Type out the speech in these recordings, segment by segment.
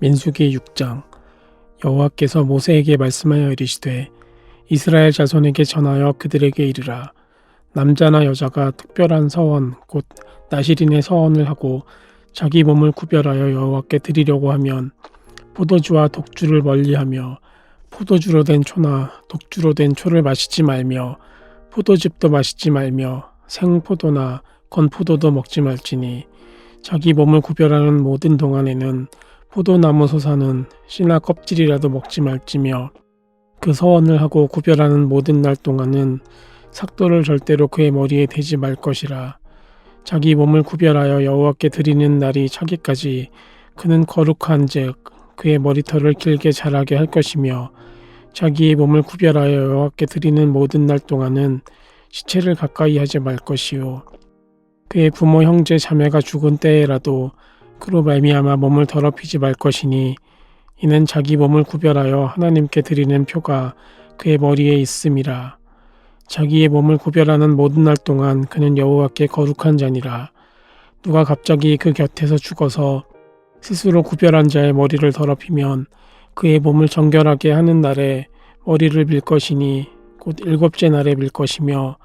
민수기 6장. 여호와께서 모세에게 말씀하여 이르시되 이스라엘 자손에게 전하여 그들에게 이르라. 남자나 여자가 특별한 서원 곧 나실인의 서원을 하고 자기 몸을 구별하여 여호와께 드리려고 하면 포도주와 독주를 멀리하며 포도주로 된 초나 독주로 된 초를 마시지 말며 포도즙도 마시지 말며 생포도나 건포도도 먹지 말지니 자기 몸을 구별하는 모든 동안에는 포도나무 소사는 씨나 껍질이라도 먹지 말지며 그 서원을 하고 구별하는 모든 날 동안은 삭도를 절대로 그의 머리에 대지 말 것이라. 자기 몸을 구별하여 여호와께 드리는 날이 차기까지 그는 거룩한즉 그의 머리털을 길게 자라게 할 것이며 자기의 몸을 구별하여 여호와께 드리는 모든 날 동안은 시체를 가까이 하지 말 것이요 그의 부모 형제 자매가 죽은 때에라도 그로 말미암아 몸을 더럽히지 말 것이니 이는 자기 몸을 구별하여 하나님께 드리는 표가 그의 머리에 있음이라. 자기의 몸을 구별하는 모든 날 동안 그는 여호와께 거룩한 자니라. 누가 갑자기 그 곁에서 죽어서 스스로 구별한 자의 머리를 더럽히면 그의 몸을 정결하게 하는 날에 머리를 밀 것이니 곧 7째 날에 밀 것이며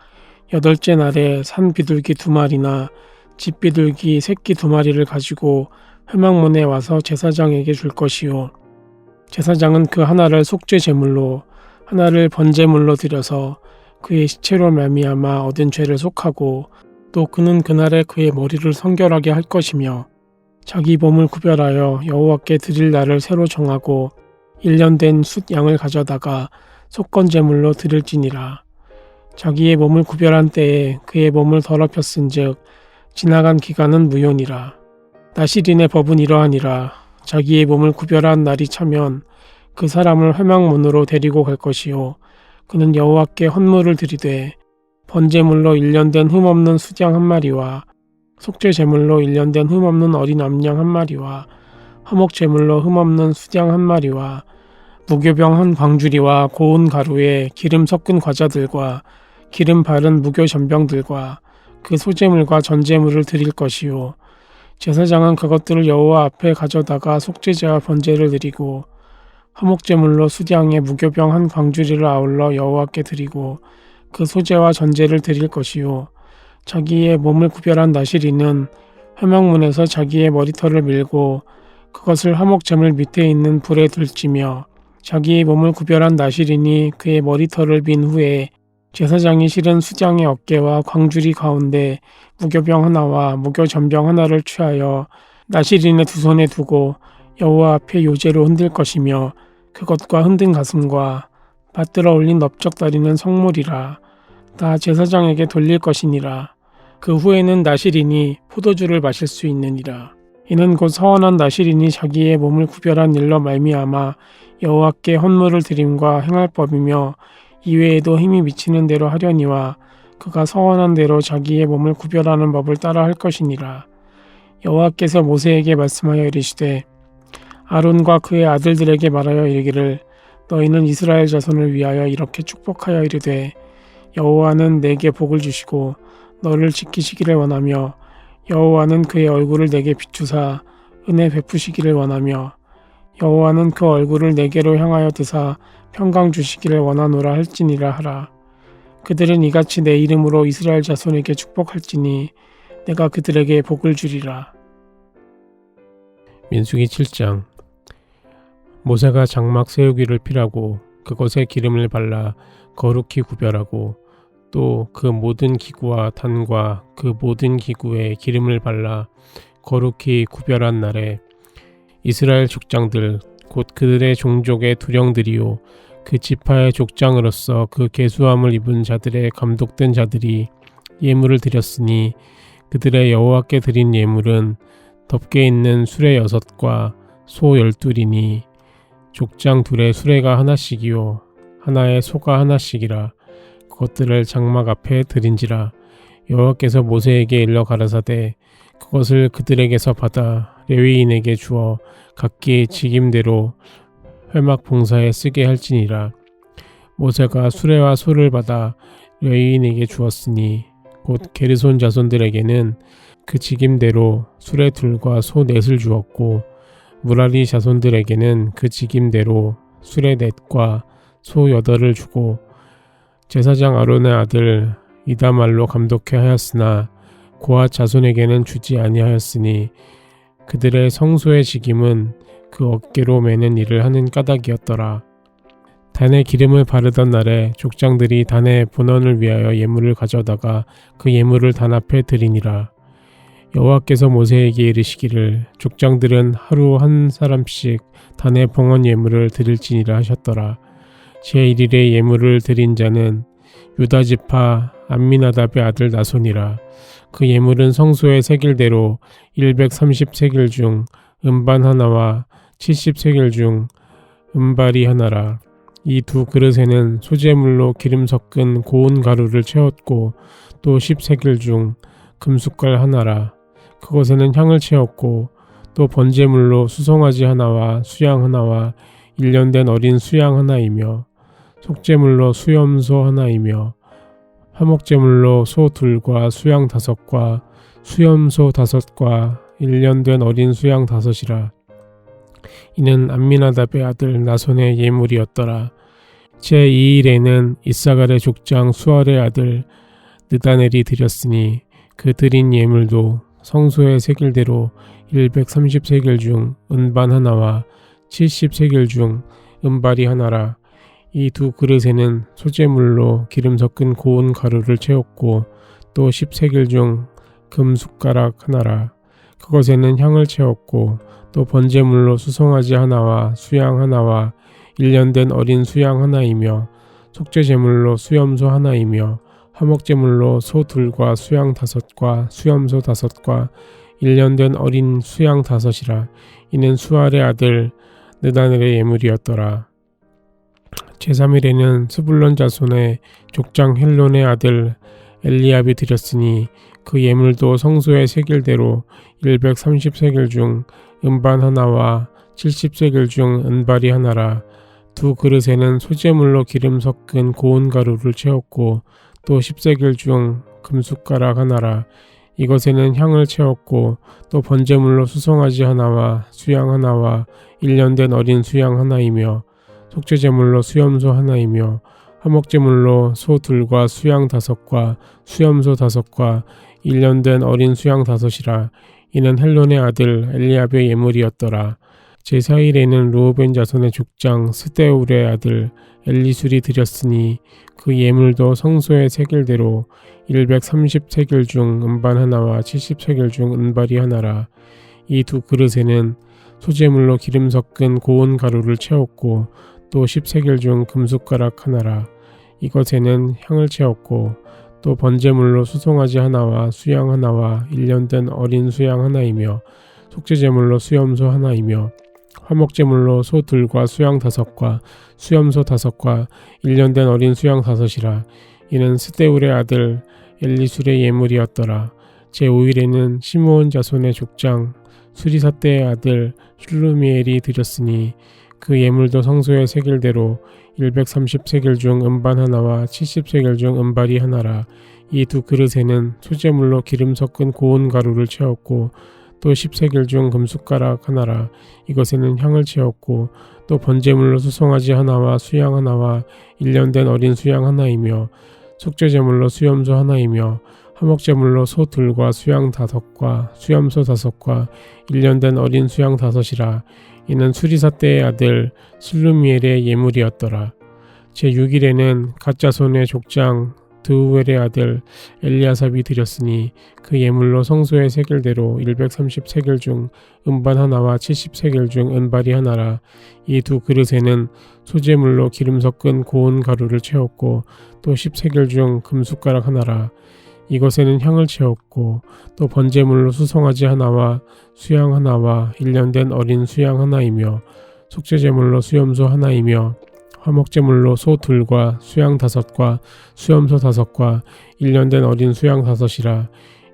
8째 날에 산 비둘기 2마리나 집 비둘기 새끼 2마리를 가지고 회막문에 와서 제사장에게 줄 것이요 제사장은 그 하나를 속죄 제물로 하나를 번제물로 드려서 그의 시체로 말미암아 얻은 죄를 속하고 또 그는 그날에 그의 머리를 성결하게 할 것이며 자기 몸을 구별하여 여호와께 드릴 날을 새로 정하고 1년 된 숫 양을 가져다가 속건 제물로 드릴지니라. 자기의 몸을 구별한 때에 그의 몸을 더럽혔은즉 지나간 기간은 무효니라. 나실인의 법은 이러하니라. 자기의 몸을 구별한 날이 차면 그 사람을 회막문으로 데리고 갈 것이요 그는 여호와께 헌물을 드리되 번제물로 1년 된 흠없는 숫양 1마리와 속죄 제물로 1년 된 흠없는 어린 암양 1마리와 화목 제물로 흠없는 숫양 1마리와 무교병 1광주리와 고운 가루에 기름 섞은 과자들과 기름 바른 무교 전병들과 그 소제물과 전제물을 드릴 것이요 제사장은 그것들을 여호와 앞에 가져다가 속죄제와 번제를 드리고 화목제물로 수량의 무교병 1광주리를 아울러 여호와께 드리고 그 소제와 전제를 드릴 것이요 자기의 몸을 구별한 나실인은 회막문에서 자기의 머리털을 밀고 그것을 화목제물 밑에 있는 불에 들지며 자기의 몸을 구별한 나실인이 그의 머리털을 민 후에 제사장이 실은 수장의 어깨와 광주리 가운데 무교병 하나와 무교전병 하나를 취하여 나실인의 두 손에 두고 여호와 앞에 요제로 흔들 것이며 그것과 흔든 가슴과 받들어 올린 넓적다리는 성물이라. 다 제사장에게 돌릴 것이니라. 그 후에는 나실인이 포도주를 마실 수 있느니라. 이는 곧 서원한 나실인이 자기의 몸을 구별한 일로 말미암아 여호와께 헌물을 드림과 행할 법이며 이외에도 힘이 미치는 대로 하려니와 그가 서원한 대로 자기의 몸을 구별하는 법을 따라 할 것이니라. 여호와께서 모세에게 말씀하여 이르시되 아론과 그의 아들들에게 말하여 이르기를 너희는 이스라엘 자손을 위하여 이렇게 축복하여 이르되 여호와는 내게 복을 주시고 너를 지키시기를 원하며 여호와는 그의 얼굴을 내게 비추사 은혜 베푸시기를 원하며 여호와는 그 얼굴을 내게로 향하여 드사 평강 주시기를 원하노라 할지니라 하라. 그들은 이같이 내 이름으로 이스라엘 자손에게 축복할지니 내가 그들에게 복을 주리라. 민수기 7장. 모세가 장막 세우기를 필하고 그것에 기름을 발라 거룩히 구별하고 또 그 모든 기구와 단과 그 모든 기구에 기름을 발라 거룩히 구별한 날에 이스라엘 족장들 곧 그들의 종족의 두령들이요 그 지파의 족장으로서 그 계수함을 입은 자들의 감독된 자들이 예물을 드렸으니 그들의 여호와께 드린 예물은 덮개 있는 수레 6과 소 12이니 족장 둘의 수레가 하나씩이요 하나의 소가 하나씩이라. 그것들을 장막 앞에 드린지라. 여호와께서 모세에게 일러 가라사대 그것을 그들에게서 받아 레위인에게 주어 각기 직임대로 회막 봉사에 쓰게 할지니라. 모세가 수레와 소를 받아 레위인에게 주었으니 곧 게르손 자손들에게는 그 직임대로 수레 둘과 소 넷을 주었고 무라리 자손들에게는 그 직임대로 수레 넷과 소 8을 주고 제사장 아론의 아들 이다말로 감독해 하였으나 고앗 자손에게는 주지 아니하였으니 그들의 성소의 직임은 그 어깨로 매는 일을 하는 까닭이었더라. 단에 기름을 바르던 날에 족장들이 단의 본원을 위하여 예물을 가져다가 그 예물을 단 앞에 드리니라. 여호와께서 모세에게 이르시기를 족장들은 하루 한 사람씩 단의 봉헌 예물을 드릴지니라 하셨더라. 제1일에 예물을 드린 자는 유다 지파 암미나답의 아들 나손이라. 그 예물은 성소의 세겔대로 130세겔 중 음반 하나와 70세겔 중 은발이 하나라. 이 두 그릇에는 소재물로 기름 섞은 고운 가루를 채웠고 또 10세겔 중 금숟갈 하나라. 그것에는 향을 채웠고 또 번제물로 수송아지 하나와 수양 하나와 1년 된 어린 수양 하나이며 속제물로 수염소 하나이며 화목제물로 소 2과 수양 5과 수염소 5과 1년 된 어린 수양 5이라. 이는 암미나답의 아들 나손의 예물이었더라. 제2일에는 이사갈의 족장 수알의 아들 느다넬이 드렸으니 그 드린 예물도 성소의 세겔대로 130세겔 중 은반 하나와 70세겔 중 은발이 하나라. 이 두 그릇에는 소재물로 기름 섞은 고운 가루를 채웠고 또 10세겔 중 금숟가락 하나라. 그것에는 향을 채웠고 또 번제물로 수송아지 하나와 수양 하나와 1년 된 어린 수양 하나이며 속죄제물로 수염소 하나이며 화목제물로 소 2과 수양 5과 수염소 5과 1년 된 어린 수양 5이라. 이는 수알의 아들 느다넬의 예물이었더라. 제3일에는 스불론 자손의 족장 헬론의 아들 엘리압이 드렸으니 그 예물도 성소의 세겔대로 130세겔 중 은반 하나와 70세겔 중 은발이 하나라. 두 그릇에는 소재물로 기름 섞은 고운 가루를 채웠고 또 10세겔 중 금숟가락 하나라. 이것에는 향을 채웠고 또 번제물로 수송아지 하나와 수양 하나와 1년 된 어린 수양 하나이며 속죄제물로 수염소 하나이며 화목제물로 소 2과 수양 5과 수염소 5과 1년 된 어린 수양 5이라. 이는 헬론의 아들 엘리압의 예물이었더라. 제4일에는 르우벤 자손의 족장 스데울의 아들 엘리술이 드렸으니 그 예물도 성소의 세겔대로 130세겔 중 은반 하나와 70세겔 중 은발이 하나라. 이 두 그릇에는 소재물로 기름 섞은 고운 가루를 채웠고 또 10세겔 중 금숟가락 하나라. 이것에는 향을 채웠고 또 번제물로 수송아지 하나와 수양 하나와 1년 된 어린 수양 하나이며 속죄제물로 수염소 하나이며 화목제물로 소 2과 수양 5과 수염소 5과 1년 된 어린 수양 5이라. 이는 스데울의 아들 엘리술의 예물이었더라. 제5일에는 시므온 자손의 족장 수리사대의 아들 슐루미엘이 드렸으니 그 예물도 성소의 세겔대로 130세겔 중 은반 하나와 70세겔 중 은발이 하나라. 이 두 그릇에는 소재물로 기름 섞은 고운 가루를 채웠고 또 10세겔 중 금숟가락 하나라. 이것에는 향을 채웠고 또 번제물로 수송아지 하나와 수양 하나와 1년 된 어린 수양 하나이며 속죄제물로 수염소 하나이며 화목제물로 소 2과 수양 5과 수염소 5과 1년 된 어린 수양 5이라. 이는 수리사대의 아들 슬루미엘의 예물이었더라. 제6일에는 갓자손의 족장 드우엘의 아들 엘리아삽이 드렸으니 그 예물로 성소의 세겔대로 130세겔 중 은반 하나와 70세겔 중 은발이 하나라. 이 두 그릇에는 소재물로 기름 섞은 고운 가루를 채웠고 또 10세겔 중 금숟가락 하나라. 이것에는 향을 채웠고 또 번제물로 수송아지 하나와 수양 하나와 1년 된 어린 수양 하나이며 속죄제물로 수염소 하나이며 화목제물로 소 2과 수양 5과 수염소 5과 1년 된 어린 수양 5이라.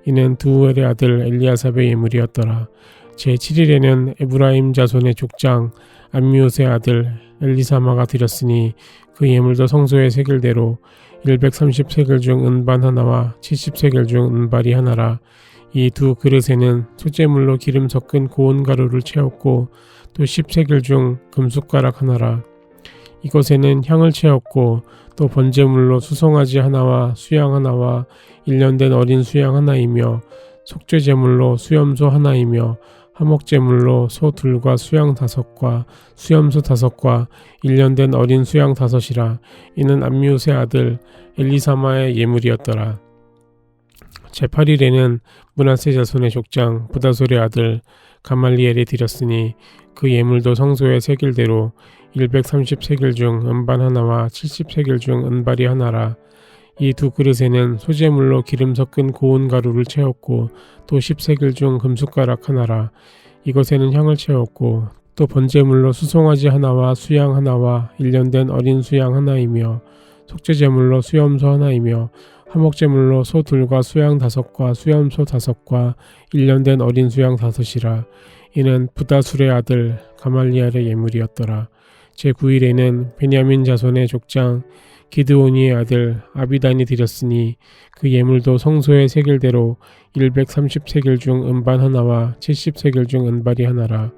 이는 두우엘의 아들 엘리아삽의 예물이었더라. 제7일에는 에브라임 자손의 족장 암미옷의 아들 엘리사마가 드렸으니 그 예물도 성소의 세겔대로 130세겔 중 은반 하나와 70세겔 중 은발이 하나라. 이 두 그릇에는 소재물로 기름 섞은 고운 가루를 채웠고 또 10세겔 중 금숟가락 하나라. 이것에는 향을 채웠고 또 번제물로 수송아지 하나와 수양 하나와 1년 된 어린 수양 하나이며 속죄제물로 수염소 하나이며 화목제물로 소 둘과 수양 5과 수염소 5과 1년 된 어린 수양 5이라. 이는 암미우스의 아들 엘리사마의 예물이었더라. 제8일에는 므낫세 자손의 족장 부다솔의 아들 가말리엘이 드렸으니 그 예물도 성소의 세겔대로 130세겔 중 은반 하나와 70세겔 중 은발이 하나라. 이 두 그릇에는 소재물로 기름 섞은 고운 가루를 채웠고 또 10세겔 중 금숟가락 하나라. 이것에는 향을 채웠고 또 번제물로 수송아지 하나와 수양 하나와 1년 된 어린 수양 하나이며 속죄제물로 수염소 하나이며 화목제물로 소 둘과 수양 5과 수염소 5과 1년 된 어린 수양 5이라. 이는 부다술의 아들 가말리엘의 예물이었더라. 제9일에는 베냐민 자손의 족장 기드오니의 아들 아비단이 드렸으니 그 예물도 성소의 세겔대로 130세겔 중 은반 하나와 70세겔 중 은발이 하나라.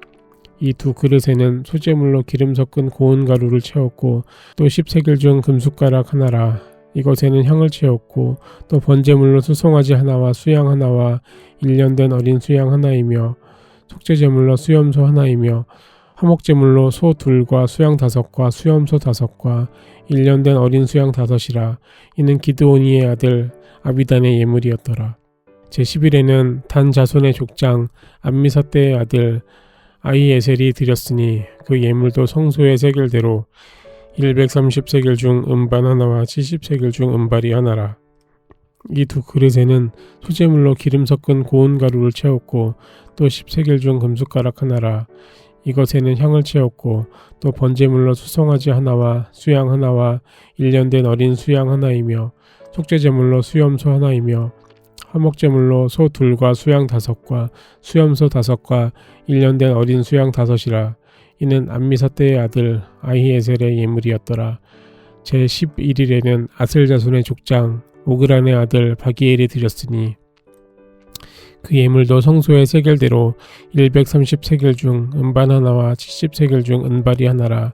이 두 그릇에는 소재물로 기름 섞은 고운 가루를 채웠고 또 10세겔 중 금숟가락 하나라. 이것에는 향을 채웠고 또 번제물로 수송아지 하나와 수양 하나와 1년 된 어린 수양 하나이며 속죄제물로 수염소 하나이며 화목제물로 소 둘과 수양 5과 수염소 5과 1년 된 어린 수양 5이라. 이는 기드오니의 아들 아비단의 예물이었더라. 제10일에는 단 자손의 족장 암미사떼의 아들 아히에셀이 드렸으니 그 예물도 성소의 세겔대로 130세겔 중 은반 하나와 70세겔 중 은발이 하나라. 이 두 그릇에는 소재물로 기름 섞은 고운 가루를 채웠고 또 10세겔 중 금숟가락 하나라. 이것에는 향을 채웠고 또 번제물로 수송아지 하나와 수양 하나와 1년 된 어린 수양 하나이며 속죄제물로 수염소 하나이며 화목제물로 소 둘과 수양 5과 수염소 5과 1년 된 어린 수양 5이라. 이는 암미사떼의 아들 아히에셀의 예물이었더라. 제11일에는 아셀 자손의 족장 오그란의 아들 바기엘이 드렸으니 그 예물도 성소의 세겔대로 130세겔 중 은반 하나와 70세겔 중 은발이 하나라.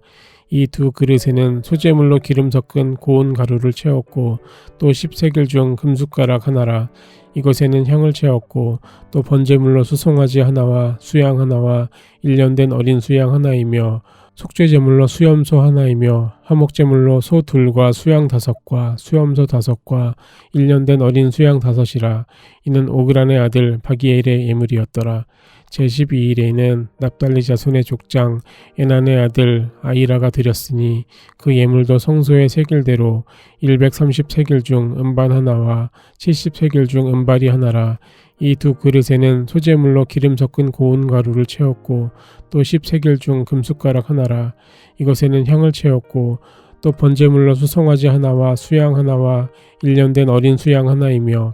이 두 그릇에는 소재물로 기름 섞은 고운 가루를 채웠고 또 10세겔 중 금숟가락 하나라. 이것에는 향을 채웠고 또 번제물로 수송아지 하나와 수양 하나와 1년 된 어린 수양 하나이며 속죄제물로 수염소 하나이며 화목제물로 소 둘과 수양 5과 수염소 5과 1년 된 어린 수양 5이라. 이는 오그란의 아들 바기엘의 예물이었더라. 제12일에는 납달리 자손의 족장 에난의 아들 아이라가 드렸으니 그 예물도 성소의 세겔대로 130세겔 중 은반 하나와 70세겔 중 은발이 하나라. 이 두 그릇에는 소재물로 기름 섞은 고운 가루를 채웠고 또 10세겔 중 금숟가락 하나라. 이것에는 향을 채웠고 또 번제물로 수송아지 하나와 수양 하나와 1년 된 어린 수양 하나이며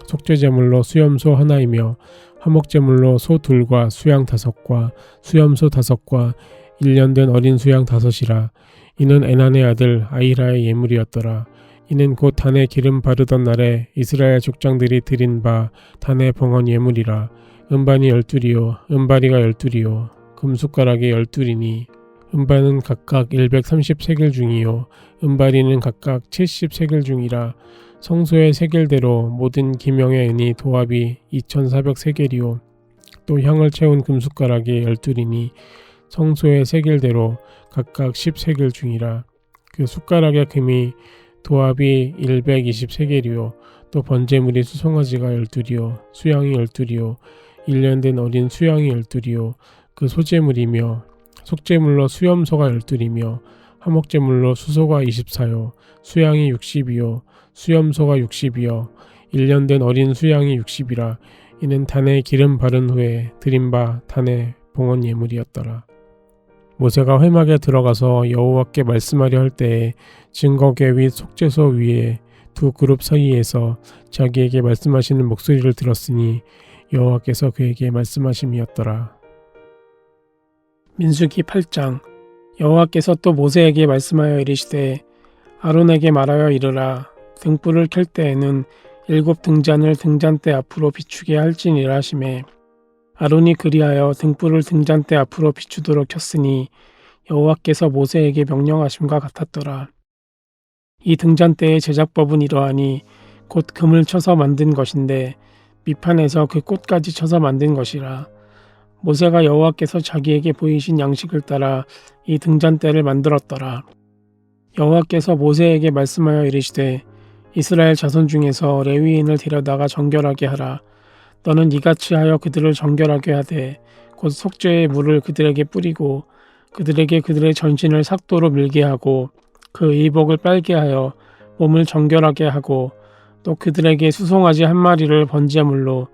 속죄제물로 수염소 하나이며 화목제물로 소 둘과 수양 5과 수염소 5과 1년 된 어린 수양 5이라. 이는 에난의 아들 아이라의 예물이었더라. 이는 곧 단에 기름 바르던 날에 이스라엘 족장들이 드린 바 단의 봉헌 예물이라. 은반이 12이요 은발이가 12이요 금숟가락이 12이니 은반은 각각 130세겔 중이요 은발이는 각각 70세겔 중이라. 성소의 세겔대로 모든 기명의 은이 도합이 2400세겔이요 또 향을 채운 금숟가락이 12이니 성소의 세겔대로 각각 10세겔 중이라. 그 숟가락의 금이 도합이 120세겔이요 또 번제물이 수송아지가 12이요 수양이 12이요 1년 된 어린 수양이 12이요 그 소제물이며 속제물로 수염소가 12이며 화목제물로 수소가 24요 수양이 60이요 수염소가 60이요 1년 된 어린 수양이 60이라. 이는 단에 기름 바른 후에 드린 바 단의 봉헌 예물이었더라. 모세가 회막에 들어가서 여호와께 말씀하려 할 때에 증거궤 및 속죄소 위에 두 그룹 사이에서 자기에게 말씀하시는 목소리를 들었으니 여호와께서 그에게 말씀하심이었더라. 민수기 8장. 여호와께서 또 모세에게 말씀하여 이르시되 아론에게 말하여 이르라. 등불을 켤 때에는 7 등잔을 등잔대 앞으로 비추게 할지니라 하시매 아론이 그리하여 등불을 등잔대 앞으로 비추도록 켰으니 여호와께서 모세에게 명령하심과 같았더라. 이 등잔대의 제작법은 이러하니 곧 금을 쳐서 만든 것인데 밑판에서 그 꽃까지 쳐서 만든 것이라. 모세가 여호와께서 자기에게 보이신 양식을 따라 이 등잔대를 만들었더라. 여호와께서 모세에게 말씀하여 이르시되 이스라엘 자손 중에서 레위인을 데려다가 정결하게 하라. 너는 이같이 하여 그들을 정결하게 하되 곧 속죄의 물을 그들에게 뿌리고 그들에게 그들의 전신을 삭도로 밀게 하고 그 의복을 빨게 하여 몸을 정결하게 하고 또 그들에게 수송아지 한 마리를 번제물로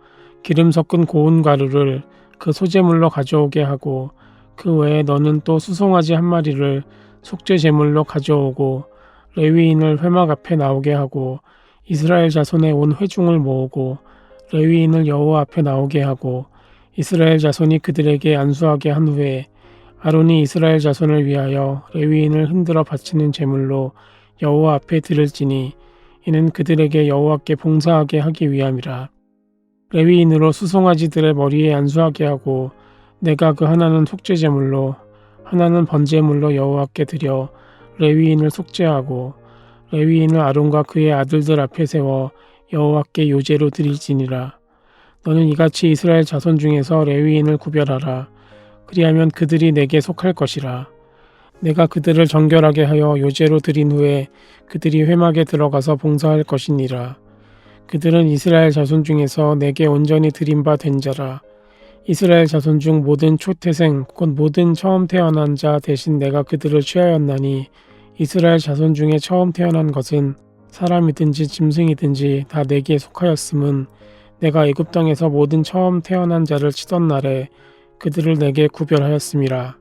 기름 섞은 고운 가루를 그 소제물로 가져오게 하고 그 외에 너는 또 수송아지 한 마리를 속죄 제물로 가져오고 레위인을 회막 앞에 나오게 하고 이스라엘 자손의 온 회중을 모으고 레위인을 여호와 앞에 나오게 하고 이스라엘 자손이 그들에게 안수하게 한 후에 아론이 이스라엘 자손을 위하여 레위인을 흔들어 바치는 제물로 여호와 앞에 드릴지니 이는 그들에게 여호와께 봉사하게 하기 위함이라. 레위인으로 수송아지들의 머리에 안수하게 하고 내가 그 하나는 속죄 제물로 하나는 번제물로 여호와께 드려 레위인을 속죄하고 레위인을 아론과 그의 아들들 앞에 세워 여호와께 요제로 드릴지니라. 너는 이같이 이스라엘 자손 중에서 레위인을 구별하라. 그리하면 그들이 내게 속할 것이라. 내가 그들을 정결하게 하여 요제로 드린 후에 그들이 회막에 들어가서 봉사할 것이니라. 그들은 이스라엘 자손 중에서 내게 온전히 드린 바 된 자라. 이스라엘 자손 중 모든 초태생 곧 모든 처음 태어난 자 대신 내가 그들을 취하였나니 이스라엘 자손 중에 처음 태어난 것은 사람이든지 짐승이든지 다 내게 속하였음은 내가 애굽 땅에서 모든 처음 태어난 자를 치던 날에 그들을 내게 구별하였음이라.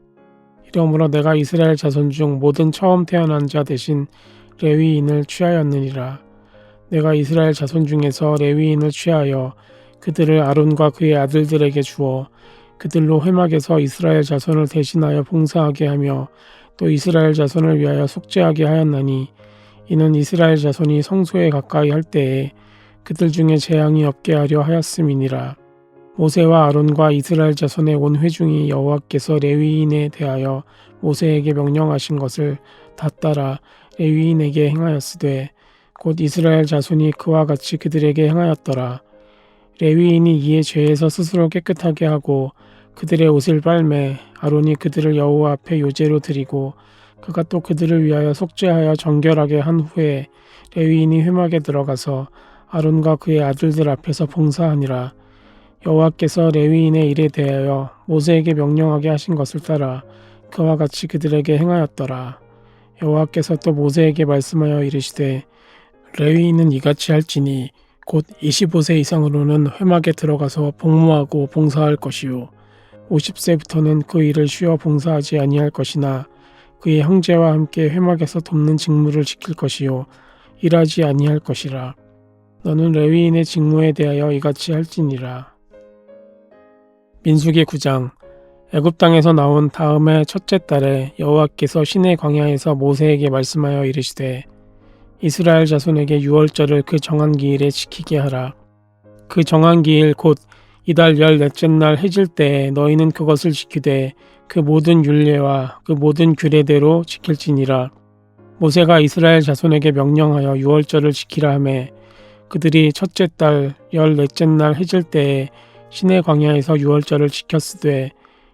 이러므로 내가 이스라엘 자손 중 모든 처음 태어난 자 대신 레위인을 취하였느니라. 내가 이스라엘 자손 중에서 레위인을 취하여 그들을 아론과 그의 아들들에게 주어 그들로 회막에서 이스라엘 자손을 대신하여 봉사하게 하며 또 이스라엘 자손을 위하여 속죄하게 하였나니 이는 이스라엘 자손이 성소에 가까이 할 때에 그들 중에 재앙이 없게 하려 하였음이니라. 모세와 아론과 이스라엘 자손의 온 회중이 여호와께서 레위인에 대하여 모세에게 명령하신 것을 다 따라 레위인에게 행하였으되 곧 이스라엘 자손이 그와 같이 그들에게 행하였더라. 레위인이 이에 죄에서 스스로 깨끗하게 하고 그들의 옷을 빨매 아론이 그들을 여호와 앞에 요제로 드리고 그가 또 그들을 위하여 속죄하여 정결하게 한 후에 레위인이 회막에 들어가서 아론과 그의 아들들 앞에서 봉사하니라. 여호와께서 레위인의 일에 대하여 모세에게 명령하게 하신 것을 따라 그와 같이 그들에게 행하였더라. 여호와께서 또 모세에게 말씀하여 이르시되 레위인은 이같이 할지니 곧 25세 이상으로는 회막에 들어가서 복무하고 봉사할 것이요 50세부터는 그 일을 쉬어 봉사하지 아니할 것이나 그의 형제와 함께 회막에서 돕는 직무를 지킬 것이요 일하지 아니할 것이라. 너는 레위인의 직무에 대하여 이같이 할지니라. 민수기 9장. 애굽 땅에서 나온 다음의 첫째 달에 여호와께서 시내 광야에서 모세에게 말씀하여 이르시되 이스라엘 자손에게 유월절을 그 정한 기일에 지키게 하라. 그 정한 기일 곧 이달 14째 날 해질 때에 너희는 그것을 지키되 그 모든 율례와 그 모든 규례대로 지킬지니라. 모세가 이스라엘 자손에게 명령하여 유월절을 지키라 하매 그들이 첫째 달 14째 날 해질 때에 시내 광야에서 유월절을 지켰으되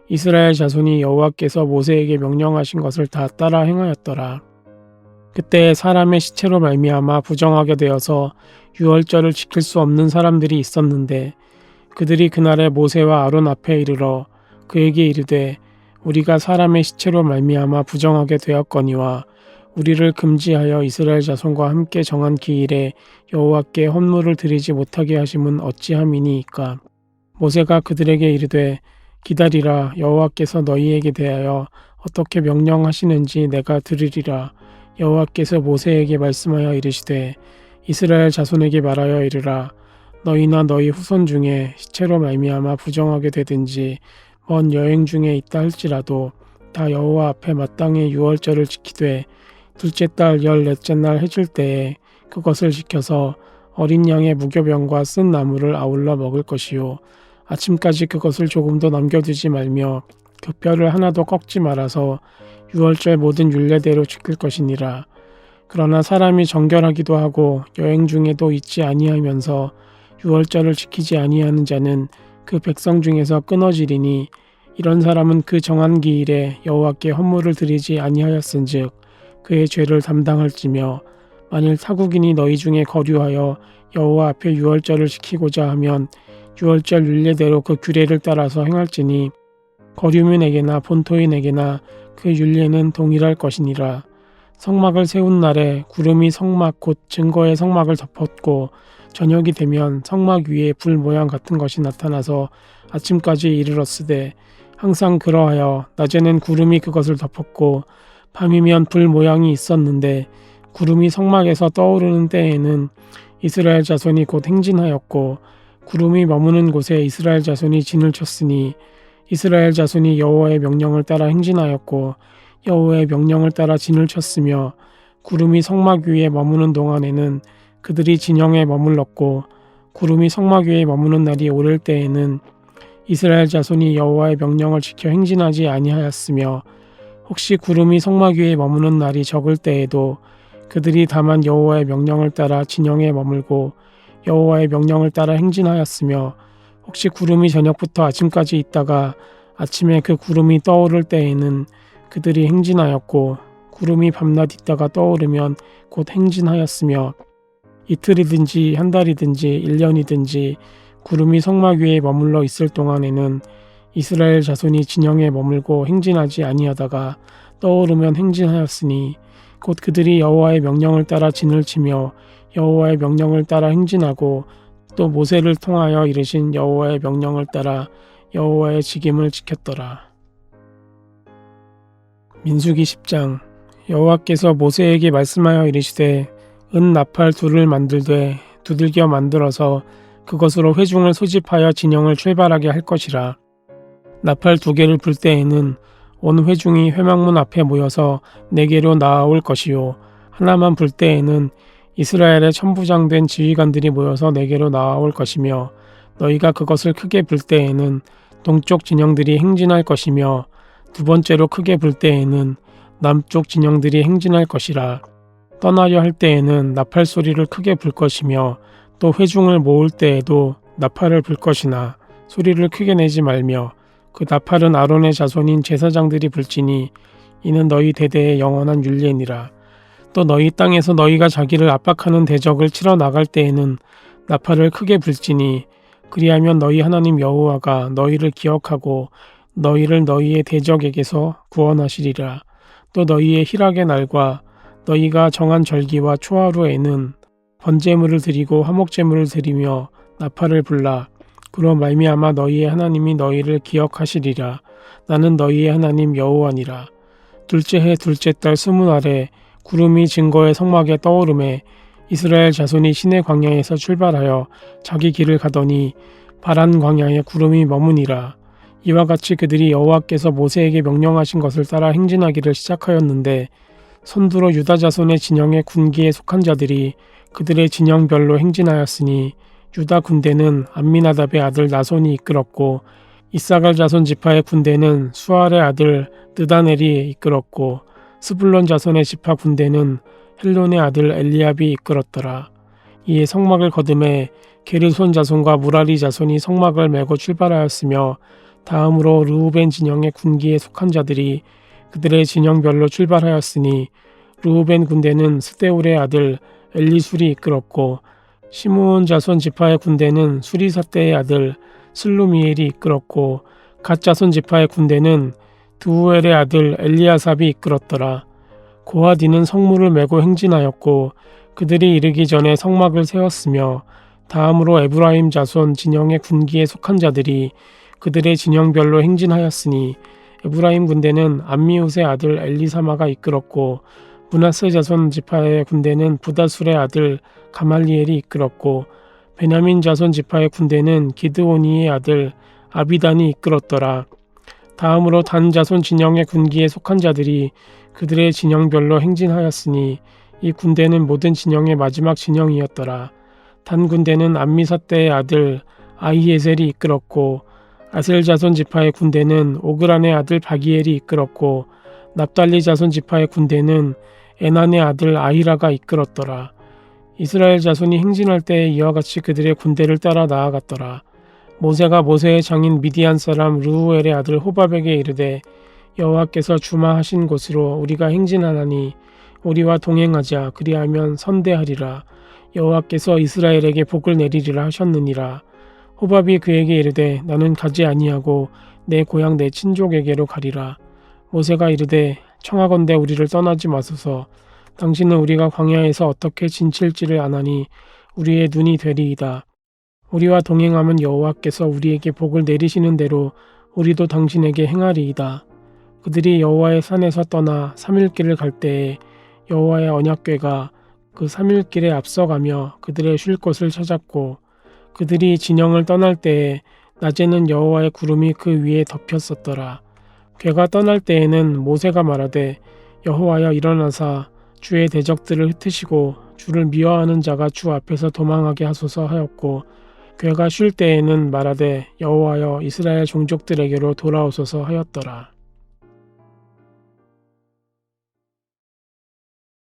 이스라엘 자손이 여호와께서 모세에게 명령하신 것을 다 따라 행하였더라. 그때 사람의 시체로 말미암아 부정하게 되어서 유월절을 지킬 수 없는 사람들이 있었는데 그들이 그날에 모세와 아론 앞에 이르러 그에게 이르되 우리가 사람의 시체로 말미암아 부정하게 되었거니와 우리를 금지하여 이스라엘 자손과 함께 정한 기일에 여호와께 헌물을 드리지 못하게 하심은 어찌함이니이까. 모세가 그들에게 이르되 기다리라. 여호와께서 너희에게 대하여 어떻게 명령하시는지 내가 들으리라. 여호와께서 모세에게 말씀하여 이르시되 이스라엘 자손에게 말하여 이르라. 너희나 너희 후손 중에 시체로 말미암아 부정하게 되든지 먼 여행 중에 있다 할지라도 다 여호와 앞에 마땅히 유월절을 지키되 둘째 달 14째 날 해질 때에 그것을 지켜서 어린 양의 무교병과 쓴 나물을 아울러 먹을 것이요 아침까지 그것을 조금도 남겨두지 말며 그 뼈를 하나도 꺾지 말아서 유월절 모든 율례대로 지킬 것이니라. 그러나 사람이 정결하기도 하고 여행 중에도 잊지 아니하면서 유월절을 지키지 아니하는 자는 그 백성 중에서 끊어지리니 이런 사람은 그 정한 기일에 여호와께 헌물을 드리지 아니하였은즉 그의 죄를 담당할지며 만일 타국인이 너희 중에 거류하여 여호와 앞에 유월절을 지키고자 하면 유월절 율례대로 그 규례를 따라서 행할지니 거류민에게나 본토인에게나 그 율례는 동일할 것이니라. 성막을 세운 날에 구름이 성막 곧 증거의 성막을 덮었고 저녁이 되면 성막 위에 불 모양 같은 것이 나타나서 아침까지 이르렀으되 항상 그러하여 낮에는 구름이 그것을 덮었고 밤이면 불 모양이 있었는데 구름이 성막에서 떠오르는 때에는 이스라엘 자손이 곧 행진하였고 구름이 머무는 곳에 이스라엘 자손이 진을 쳤으니 이스라엘 자손이 여호와의 명령을 따라 행진하였고 여호와의 명령을 따라 진을 쳤으며 구름이 성막 위에 머무는 동안에는 그들이 진영에 머물렀고 구름이 성막 위에 머무는 날이 오를 때에는 이스라엘 자손이 여호와의 명령을 지켜 행진하지 아니하였으며 혹시 구름이 성막 위에 머무는 날이 적을 때에도 그들이 다만 여호와의 명령을 따라 진영에 머물고 여호와의 명령을 따라 행진하였으며 혹시 구름이 저녁부터 아침까지 있다가 아침에 그 구름이 떠오를 때에는 그들이 행진하였고 구름이 밤낮 있다가 떠오르면 곧 행진하였으며 이틀이든지 한 달이든지 1년이든지 구름이 성막 위에 머물러 있을 동안에는 이스라엘 자손이 진영에 머물고 행진하지 아니하다가 떠오르면 행진하였으니 곧 그들이 여호와의 명령을 따라 진을 치며 여호와의 명령을 따라 행진하고 또 모세를 통하여 이르신 여호와의 명령을 따라 여호와의 직임을 지켰더라. 민수기 10장. 여호와께서 모세에게 말씀하여 이르시되 은 나팔 둘을 만들되 두들겨 만들어서 그것으로 회중을 소집하여 진영을 출발하게 할 것이라. 나팔 2개를 불 때에는 온 회중이 회막문 앞에 모여서 4개로 나아올 것이요 하나만 불 때에는 이스라엘의 천부장된 지휘관들이 모여서 4개로 나아올 것이며 너희가 그것을 크게 불 때에는 동쪽 진영들이 행진할 것이며 2번째로 크게 불 때에는 남쪽 진영들이 행진할 것이라. 떠나려 할 때에는 나팔 소리를 크게 불 것이며 또 회중을 모을 때에도 나팔을 불 것이나 소리를 크게 내지 말며 그 나팔은 아론의 자손인 제사장들이 불지니 이는 너희 대대의 영원한 율례니라. 또 너희 땅에서 너희가 자기를 압박하는 대적을 치러 나갈 때에는 나팔을 크게 불지니 그리하면 너희 하나님 여호와가 너희를 기억하고 너희를 너희의 대적에게서 구원하시리라. 또 너희의 희락의 날과 너희가 정한 절기와 초하루에는 번제물을 드리고 화목제물을 드리며 나팔을 불라. 그로 말미암아 너희의 하나님이 너희를 기억하시리라. 나는 너희의 하나님 여호와니라. 둘째 해 둘째 달 20날에 구름이 증거의 성막에 떠오르매 이스라엘 자손이 시내 광야에서 출발하여 자기 길을 가더니 바란 광야에 구름이 머무니라. 이와 같이 그들이 여호와께서 모세에게 명령하신 것을 따라 행진하기를 시작하였는데 선두로 유다 자손의 진영의 군기에 속한 자들이 그들의 진영별로 행진하였으니 유다 군대는 암미나답의 아들 나손이 이끌었고 이사갈 자손 지파의 군대는 수알의 아들 느다넬이 이끌었고 스불론 자손의 지파 군대는 헬론의 아들 엘리압이 이끌었더라. 이에 성막을 거듭해 게르손 자손과 무라리 자손이 성막을 메고 출발하였으며 다음으로 르우벤 진영의 군기에 속한 자들이 그들의 진영별로 출발하였으니 르우벤 군대는 스데울의 아들 엘리술이 이끌었고 시므온 자손 지파의 군대는 수리사떼의 아들 슬루미엘이 이끌었고 갓 자손 지파의 군대는 드우엘의 아들 엘리아삽이 이끌었더라. 고하디는 성문을 메고 행진하였고 그들이 이르기 전에 성막을 세웠으며 다음으로 에브라임 자손 진영의 군기에 속한 자들이 그들의 진영별로 행진하였으니 에브라임 군대는 암미웃의 아들 엘리사마가 이끌었고 므낫세 자손 지파의 군대는 부다술의 아들 가말리엘이 이끌었고 베냐민 자손 지파의 군대는 기드오니의 아들 아비단이 이끌었더라. 다음으로 단 자손 진영의 군기에 속한 자들이 그들의 진영별로 행진하였으니 이 군대는 모든 진영의 마지막 진영이었더라. 단 군대는 암미사대의 아들 아히에셀이 이끌었고 아셀 자손 지파의 군대는 오그란의 아들 바기엘이 이끌었고 납달리 자손 지파의 군대는 에난의 아들 아히라가 이끌었더라. 이스라엘 자손이 행진할 때에 이와 같이 그들의 군대를 따라 나아갔더라. 모세가 모세의 장인 미디안 사람 르우엘의 아들 호밥에게 이르되 여호와께서 주마하신 곳으로 우리가 행진하나니 우리와 동행하자. 그리하면 선대하리라. 여호와께서 이스라엘에게 복을 내리리라 하셨느니라. 호밥이 그에게 이르되 나는 가지 아니하고 내 고향 내 친족에게로 가리라. 모세가 이르되 청하건대 우리를 떠나지 마소서. 당신은 우리가 광야에서 어떻게 진칠지를 아나니 우리의 눈이 되리이다. 우리와 동행하면 여호와께서 우리에게 복을 내리시는 대로 우리도 당신에게 행하리이다. 그들이 여호와의 산에서 떠나 3일 길을 갈 때에 여호와의 언약궤가 그 3일 길에 앞서가며 그들의 쉴 곳을 찾았고 그들이 진영을 떠날 때에 낮에는 여호와의 구름이 그 위에 덮였었더라. 궤가 떠날 때에는 모세가 말하되 여호와여 일어나사 주의 대적들을 흩으시고 주를 미워하는 자가 주 앞에서 도망하게 하소서 하였고 궤가 쉴 때에는 말하되 여호와여 이스라엘 종족들에게로 돌아오소서 하였더라.